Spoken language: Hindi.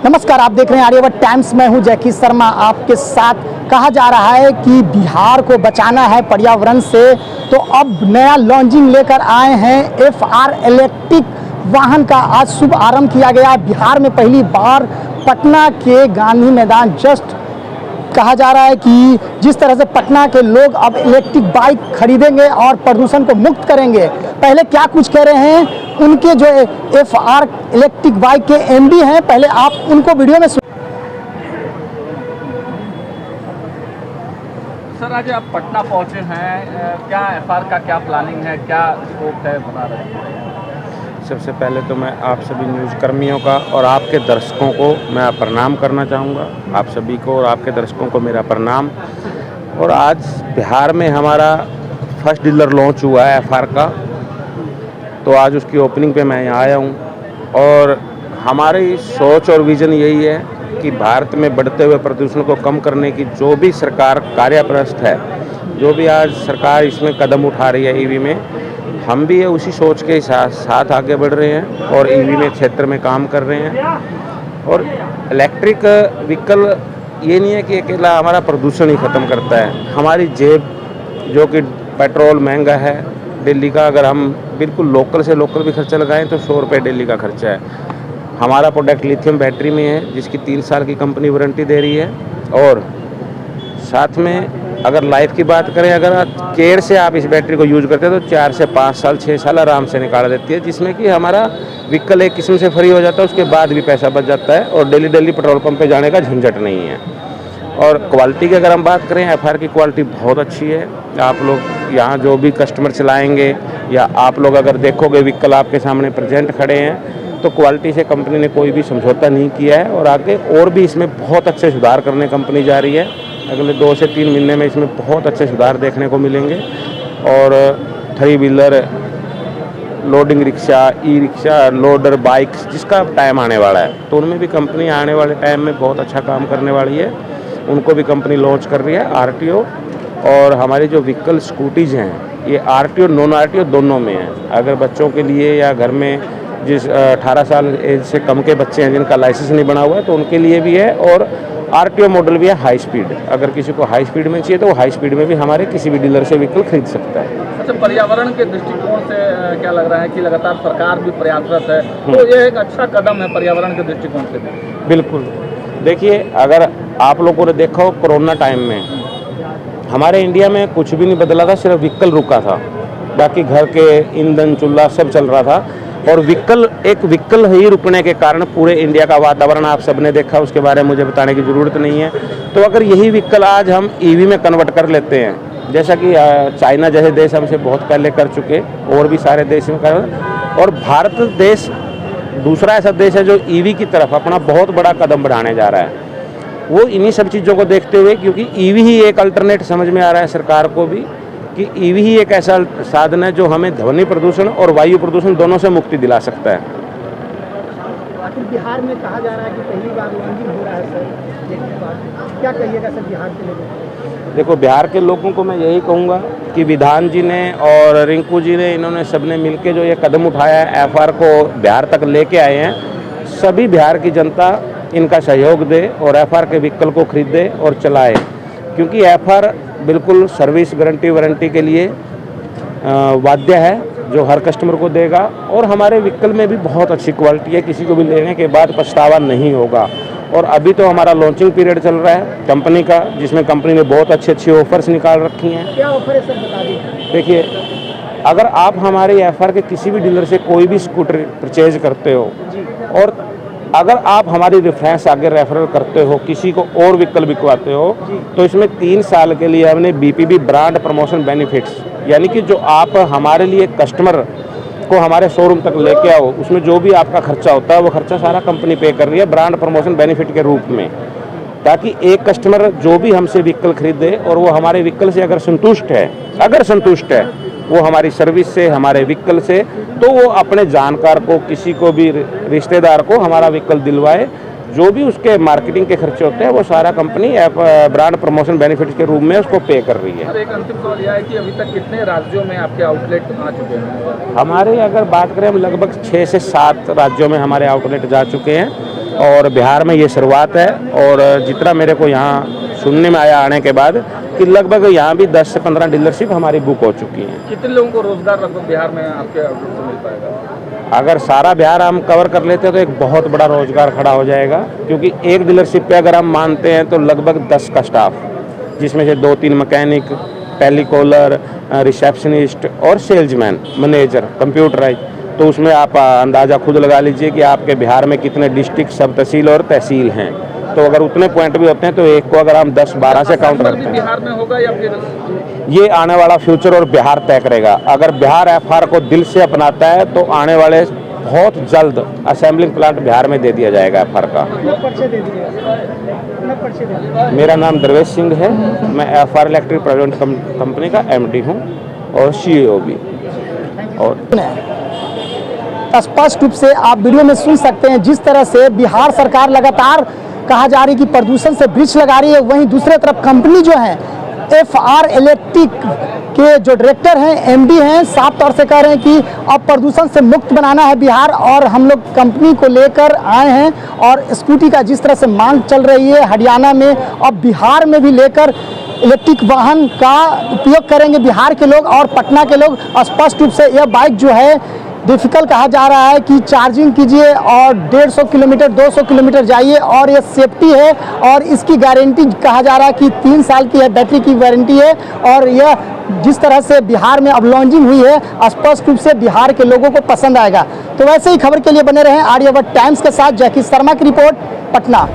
नमस्कार, आप देख रहे हैं आर्यभट्ट टाइम्स। मैं हूं जैकी शर्मा आपके साथ। कहा जा रहा है कि बिहार को बचाना है पर्यावरण से, तो अब नया लॉन्चिंग लेकर आए हैं FR इलेक्ट्रिक वाहन का आज शुभ आरंभ किया गया। बिहार में पहली बार पटना के गांधी मैदान जस्ट कहा जा रहा है कि जिस तरह से पटना के लोग अब इलेक्ट्रिक बाइक खरीदेंगे और प्रदूषण को मुक्त करेंगे। पहले क्या कुछ कह रहे हैं उनके जो FR इलेक्ट्रिक बाइक के MD हैं, पहले आप उनको वीडियो में सर, आज आप पटना पहुंचे हैं, क्या FR का क्या प्लानिंग है, क्या स्कोप है, बता रहे हैं? सबसे पहले तो मैं आप सभी न्यूज़ कर्मियों का और आपके दर्शकों को मैं प्रणाम करना चाहूँगा। आप सभी को और आपके दर्शकों को मेरा प्रणाम। और आज बिहार में हमारा फर्स्ट डीलर लॉन्च हुआ है FR का, तो आज उसकी ओपनिंग पे मैं यहाँ आया हूँ। और हमारी सोच और विज़न यही है कि भारत में बढ़ते हुए प्रदूषण को कम करने की जो भी सरकार कार्यप्रस्त है, जो भी आज सरकार इसमें कदम उठा रही है EV में, हम भी उसी सोच के साथ आगे बढ़ रहे हैं और EV में क्षेत्र में काम कर रहे हैं। और इलेक्ट्रिक व्हीकल ये नहीं है कि अकेला हमारा प्रदूषण ही ख़त्म करता है, हमारी जेब जो कि पेट्रोल महंगा है दिल्ली का, अगर हम बिल्कुल लोकल से लोकल भी खर्चा लगाएं तो 100 रुपये दिल्ली का खर्चा है। हमारा प्रोडक्ट लिथियम बैटरी में है जिसकी 3 साल की कंपनी वारंटी दे रही है। और साथ में अगर लाइफ की बात करें, अगर केयर से आप इस बैटरी को यूज़ करते हैं तो 4 से 5 साल 6 साल आराम से निकाल देती है, जिसमें कि हमारा व्हीकल एक किस्म से फ्री हो जाता है, उसके बाद भी पैसा बच जाता है और डेली पेट्रोल पंप पे जाने का झंझट नहीं है। और क्वालिटी की अगर हम बात करें, FR की क्वालिटी बहुत अच्छी है। आप लोग यहाँ जो भी कस्टमर चलाएँगे या आप लोग अगर देखोगे व्हीकल आपके सामने प्रेजेंट खड़े हैं, तो क्वालिटी से कंपनी ने कोई भी समझौता नहीं किया है और आगे और भी इसमें बहुत अच्छे सुधार करने कंपनी जा रही है। अगले 2 से 3 महीने में इसमें बहुत अच्छे सुधार देखने को मिलेंगे। और 3 wheeler, loading rickshaw, e rickshaw, loader bikes जिसका टाइम आने वाला है, तो उनमें भी कंपनी आने वाले टाइम में बहुत अच्छा काम करने वाली है। उनको भी कंपनी लॉन्च कर रही है RTO। और हमारी जो व्हीकल स्कूटीज़ हैं ये RTO नॉन RTO दोनों में है। अगर बच्चों के लिए या घर में जिस 18 साल एज से कम के बच्चे हैं जिनका लाइसेंस नहीं बना हुआ है, तो उनके लिए भी है। और RTO मॉडल भी है हाई स्पीड, अगर किसी को हाई स्पीड में चाहिए तो वो हाई स्पीड में भी हमारे किसी भी डीलर से व्हीकल खरीद सकता है। अच्छा, पर्यावरण के दृष्टिकोण से क्या लग रहा है कि लगातार सरकार भी प्रयासरत है, तो ये एक अच्छा कदम है पर्यावरण के दृष्टिकोण से? बिल्कुल। देखिए, अगर आप लोगों ने देखा हो कोरोना टाइम में हमारे इंडिया में कुछ भी नहीं बदला था, सिर्फ व्हीकल रुका था, बाकी घर के ईंधन चूल्हा सब चल रहा था। और एक व्हीकल ही रुकने के कारण पूरे इंडिया का वातावरण आप सबने देखा, उसके बारे में मुझे बताने की ज़रूरत नहीं है। तो अगर यही व्हीकल आज हम EV में कन्वर्ट कर लेते हैं, जैसा कि चाइना जैसे देश हमसे बहुत पहले कर चुके, और भी सारे देश में कर, और भारत देश दूसरा ऐसा देश है जो EV की तरफ अपना बहुत बड़ा कदम बढ़ाने जा रहा है। वो इन्हीं सब चीज़ों को देखते हुए, क्योंकि EV ही एक अल्टरनेट समझ में आ रहा है सरकार को भी कि EV ही एक ऐसा साधन है जो हमें ध्वनि प्रदूषण और वायु प्रदूषण दोनों से मुक्ति दिला सकता है। आखिर बिहार में कहा जा रहा है कि पहली बार लॉन्चिंग हो रहा है सर, क्या कहिएगा सर बिहार के लोगों? देखो, बिहार के लोगों को मैं यही कहूँगा कि विधान जी ने और रिंकू जी ने, इन्होंने सबने मिलकर जो ये कदम उठाया है, FR को बिहार तक लेके आए हैं, सभी बिहार की जनता इनका सहयोग दे और FR के व्हीकल को खरीदे और चलाए। क्योंकि FR बिल्कुल सर्विस गारंटी वारंटी के लिए वाद्य है जो हर कस्टमर को देगा। और हमारे व्हीकल में भी बहुत अच्छी क्वालिटी है, किसी को भी लेने के बाद पछतावा नहीं होगा। और अभी तो हमारा लॉन्चिंग पीरियड चल रहा है कंपनी का, जिसमें कंपनी ने बहुत अच्छी ऑफर्स निकाल रखी हैं। क्या ऑफर है सर, बता दीजिए। देखिए, अगर आप हमारे FR के किसी भी डीलर से कोई भी स्कूटर परचेज करते हो और अगर आप हमारी रेफरेंस आगे रेफरल करते हो, किसी को और व्हीकल बिकवाते हो, तो इसमें 3 साल के लिए हमने BPB ब्रांड प्रमोशन बेनिफिट्स, यानी कि जो आप हमारे लिए कस्टमर को हमारे शोरूम तक लेके आओ, उसमें जो भी आपका खर्चा होता है वो खर्चा सारा कंपनी पे कर रही है ब्रांड प्रमोशन बेनिफिट के रूप में, ताकि एक कस्टमर जो भी हमसे व्हीकल खरीदे और वो हमारे व्हीकल से अगर संतुष्ट है वो हमारी सर्विस से, हमारे व्हीकल से, तो वो अपने जानकार को, किसी को भी रिश्तेदार को हमारा व्हीकल दिलवाए। जो भी उसके मार्केटिंग के खर्चे होते हैं वो सारा कंपनी ब्रांड प्रमोशन बेनिफिट्स के रूप में उसको पे कर रही है। एक अंतिम सवाल यह है कि अभी तक कितने राज्यों में आपके आउटलेट आ चुके हैं? हमारे अगर बात करें, हम लगभग 6 से 7 राज्यों में हमारे आउटलेट जा चुके हैं। और बिहार में ये शुरुआत है। और जितना मेरे को यहाँ सुनने में आया आने के बाद कि लगभग यहाँ भी 10 से 15 डीलरशिप हमारी बुक हो चुकी हैं। कितने लोगों को रोजगार लगभग बिहार में आपके आउटलेट से मिल पाएगा? अगर सारा बिहार हम कवर कर लेते हैं तो एक बहुत बड़ा रोजगार खड़ा हो जाएगा, क्योंकि एक डीलरशिप पे अगर हम मानते हैं तो लगभग 10 का स्टाफ, जिसमें से 2-3 मैकेनिक, टेलीकॉलर, रिसेप्शनिस्ट और सेल्समैन, मैनेजर, कंप्यूटराइज, तो उसमें आप अंदाज़ा खुद लगा लीजिए कि आपके बिहार में कितने डिस्ट्रिक्ट, सब तहसील और तहसील हैं। तो अगर उतने पॉइंट भी होते हैं तो एक को अगर हम 10-12 से काउंट करते हैं, बिहार में होगा या फिर ये आने वाला फ्यूचर और बिहार तय करेगा। अगर बिहार एफआर को दिल से अपनाता है तो आने वाले बहुत जल्द असेंबलिंग प्लांट बिहार में दे दिया जाएगा एफआर का। मेरा नाम दरवेश सिंह है, मैं एफआर इलेक्ट्रिक प्राइवेट कंपनी का एमडी हूँ और सीईओ भी। और स्पष्ट रूप से आप वीडियो में सुन सकते हैं जिस तरह से बिहार सरकार लगातार कहा जा रही है कि प्रदूषण से वृक्ष लगा रही है, वहीं दूसरी तरफ कंपनी जो है एफआर इलेक्ट्रिक के जो डायरेक्टर हैं, एमडी हैं, साफ तौर से कह रहे हैं कि अब प्रदूषण से मुक्त बनाना है बिहार और हम लोग कंपनी को लेकर आए हैं। और स्कूटी का जिस तरह से मांग चल रही है हरियाणा में, अब बिहार में भी लेकर इलेक्ट्रिक वाहन का उपयोग करेंगे बिहार के लोग और पटना के लोग। स्पष्ट रूप से यह बाइक जो है डिफ़िकल्ट कहा जा रहा है कि चार्जिंग कीजिए और 150 किलोमीटर 200 किलोमीटर जाइए, और ये सेफ्टी है और इसकी गारंटी कहा जा रहा है कि 3 साल की है, बैटरी की वारंटी है। और यह जिस तरह से बिहार में अब लॉन्चिंग हुई है, स्पष्ट रूप से बिहार के लोगों को पसंद आएगा। तो वैसे ही खबर के लिए बने रहें आर्यावर्त टाइम्स के साथ। जैकी शर्मा की रिपोर्ट, पटना।